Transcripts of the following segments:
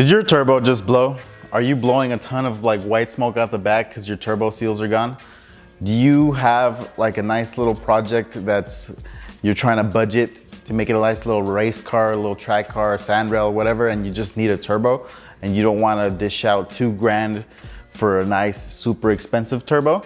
Did your turbo just blow? Are you blowing a ton of like white smoke out the back because your turbo seals are gone? Do you have like a nice little project you're trying to budget to make it a nice little race car, a little track car, a sand rail, whatever, and you just need a turbo and you don't want to dish out $2,000 for a nice, super expensive turbo?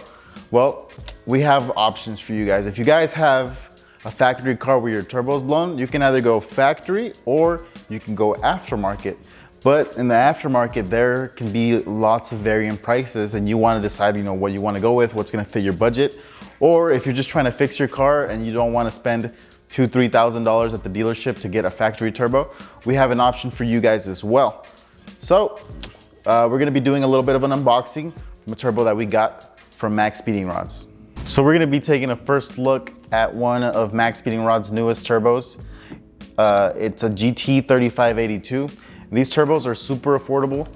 Well, we have options for you guys. If you guys have a factory car where your turbo is blown, you can either go factory or you can go aftermarket. But in the aftermarket, there can be lots of varying prices and you want to decide, what you want to go with, what's going to fit your budget. Or if you're just trying to fix your car and you don't want to spend $2,000, $3,000 at the dealership to get a factory turbo, we have an option for you guys as well. So we're going to be doing a little bit of an unboxing from a turbo that we got from MaXpeedingRods. So we're going to be taking a first look at one of MaXpeedingRods' newest turbos. It's a GT3582. These turbos are super affordable.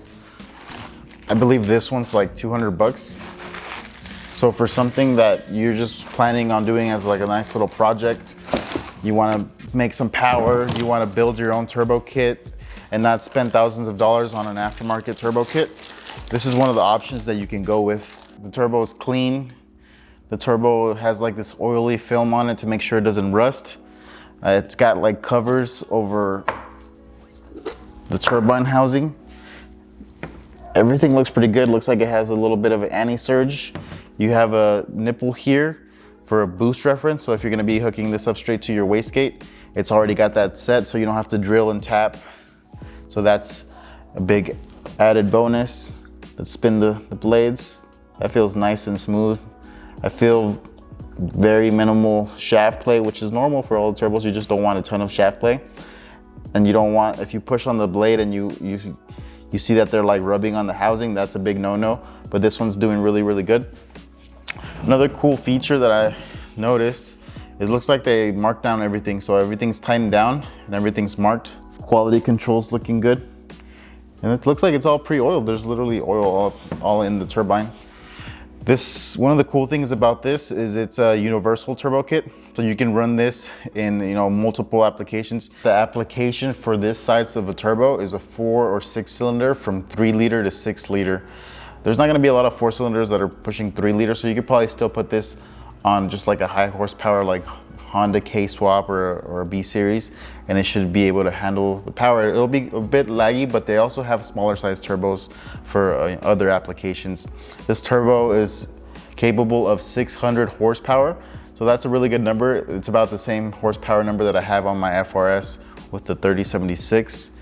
I believe this one's like 200 bucks. So for something that you're just planning on doing as like a nice little project, you want to make some power, you want to build your own turbo kit and not spend thousands of dollars on an aftermarket turbo kit, this is one of the options that you can go with. The turbo is clean. The turbo has like this oily film on it to make sure it doesn't rust. It's got like covers over the turbine housing. Everything looks pretty good. Looks like it has a little bit of an anti-surge. You have a nipple here for a boost reference. So if you're gonna be hooking this up straight to your wastegate, it's already got that set so you don't have to drill and tap. So that's a big added bonus. Let's spin the blades. That feels nice and smooth. I feel very minimal shaft play, which is normal for all the turbos. You just don't want a ton of shaft play. And you don't want, if you push on the blade and you see that they're like rubbing on the housing, that's a big no-no. But this one's doing really, really good. Another cool feature that I noticed, it looks like they marked down everything. So everything's tightened down and everything's marked. Quality control's looking good. And it looks like it's all pre-oiled. There's literally oil all in the turbine. One of the cool things about this is it's a universal turbo kit. So you can run this in multiple applications. The application for this size of a turbo is a 4 or 6 cylinder from 3 liter to 6 liter. There's not gonna be a lot of 4 cylinders that are pushing 3 liters, so you could probably still put this on just like a high horsepower like Honda K-Swap or a B series, and it should be able to handle the power. It'll be a bit laggy, but they also have smaller size turbos for other applications. This turbo is capable of 600 horsepower, so that's a really good number. It's about the same horsepower number that I have on my FRS with the 3076.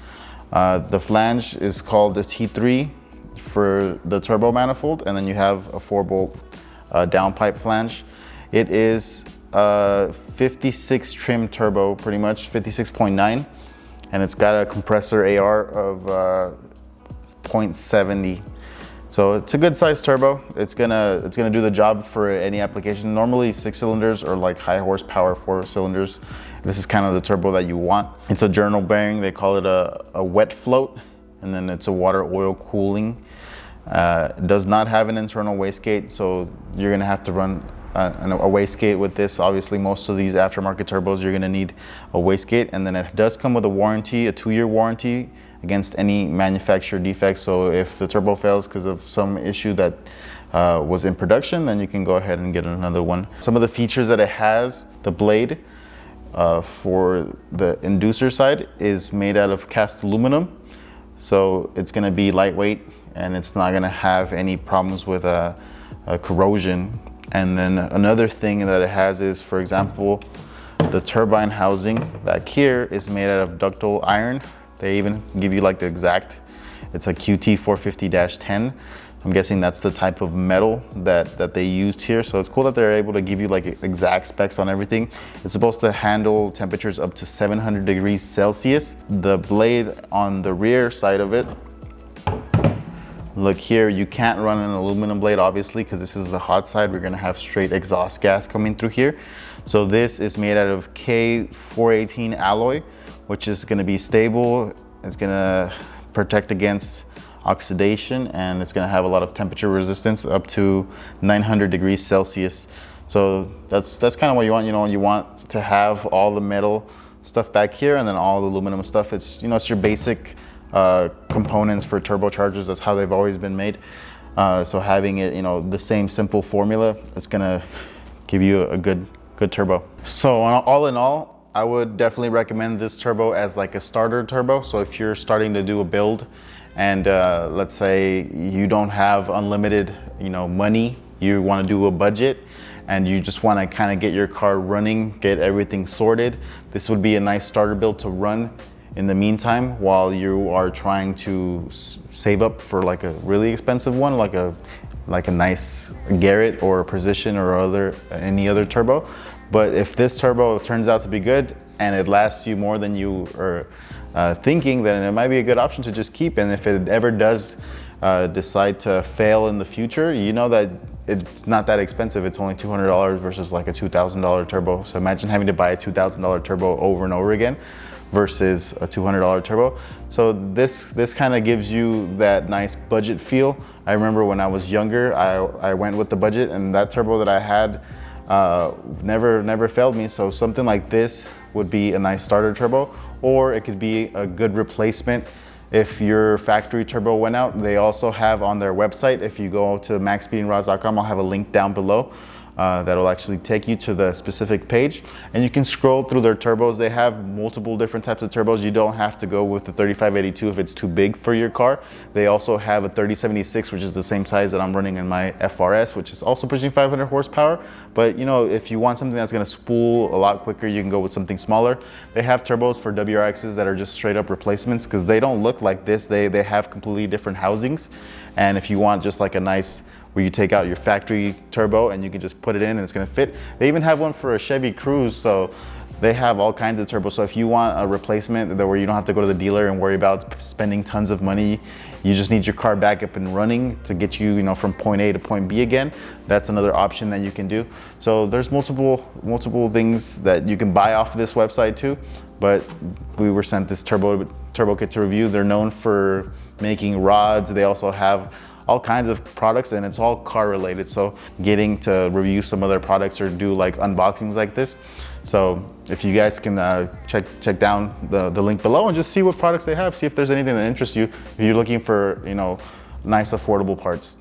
The flange is called the T3 for the turbo manifold, and then you have a 4-bolt downpipe flange. It is 56 trim turbo, pretty much 56.9, and it's got a compressor AR of 0.70. So it's a good size turbo. It's gonna do the job for any application. Normally 6 cylinders or like high horsepower 4 cylinders. This is kind of the turbo that you want. It's a journal bearing. They call it a wet float, and then it's a water oil cooling. It does not have an internal wastegate, so you're gonna have to run a wastegate with this. Obviously, most of these aftermarket turbos, you're gonna need a wastegate, and then it does come with a warranty, a 2-year warranty against any manufacturer defects. So if the turbo fails because of some issue that was in production, then you can go ahead and get another one. Some of the features that it has, the blade for the inducer side is made out of cast aluminum. So it's gonna be lightweight and it's not gonna have any problems with corrosion. And then another thing that it has is, for example, the turbine housing back here is made out of ductile iron. They even give you like the exact, it's a QT450-10. I'm guessing that's the type of metal that they used here. So it's cool that they're able to give you like exact specs on everything. It's supposed to handle temperatures up to 700 degrees Celsius. The blade on the rear side of it, look here, you can't run an aluminum blade obviously because this is the hot side. We're gonna have straight exhaust gas coming through here. So this is made out of K418 alloy, which is gonna be stable. It's gonna protect against oxidation, and it's gonna have a lot of temperature resistance up to 900 degrees Celsius. So that's kind of what you want. You want to have all the metal stuff back here and then all the aluminum stuff. It's, it's your basic components for turbochargers. That's how they've always been made. So having it, you know, the same simple formula, it's gonna give you a good turbo. So all in all, I would definitely recommend this turbo as like a starter turbo. So if you're starting to do a build and let's say you don't have unlimited, you know, money, you want to do a budget and you just want to kind of get your car running, get everything sorted, this would be a nice starter build to run in the meantime while you are trying to save up for like a really expensive one, like a nice Garrett or Precision or any other turbo. But if this turbo turns out to be good and it lasts you more than you are thinking, then it might be a good option to just keep. And if it ever does decide to fail in the future, you know that it's not that expensive. It's only $200 versus like a $2,000 turbo. So imagine having to buy a $2,000 turbo over and over again versus a $200 turbo. So this kind of gives you that nice budget feel. I remember when I was younger, I went with the budget, and that turbo that I had never failed me. So something like this would be a nice starter turbo, or it could be a good replacement if your factory turbo went out. They also have on their website, if you go to MaXpeedingRods.com, I'll have a link down below that'll actually take you to the specific page, and you can scroll through their turbos. They have multiple different types of turbos. You don't have to go with the 3582 if it's too big for your car. They also have a 3076, which is the same size that I'm running in my FRS, which is also pushing 500 horsepower. But you know, if you want something that's going to spool a lot quicker, you can go with something smaller. They have turbos for WRXs that are just straight up replacements because they don't look like this. They have completely different housings. And if you want just like a nice, where you take out your factory turbo and you can just put it in and it's gonna fit. They even have one for a Chevy Cruze, so they have all kinds of turbos. So if you want a replacement where you don't have to go to the dealer and worry about spending tons of money, you just need your car back up and running to get you, from point A to point B again, that's another option that you can do. So there's multiple things that you can buy off of this website too, but we were sent this turbo kit to review. They're known for making rods. They also have all kinds of products, and it's all car related. So getting to review some other products or do like unboxings like this. So if you guys can check down the link below and just see what products they have, see if there's anything that interests you if you're looking for, nice affordable parts.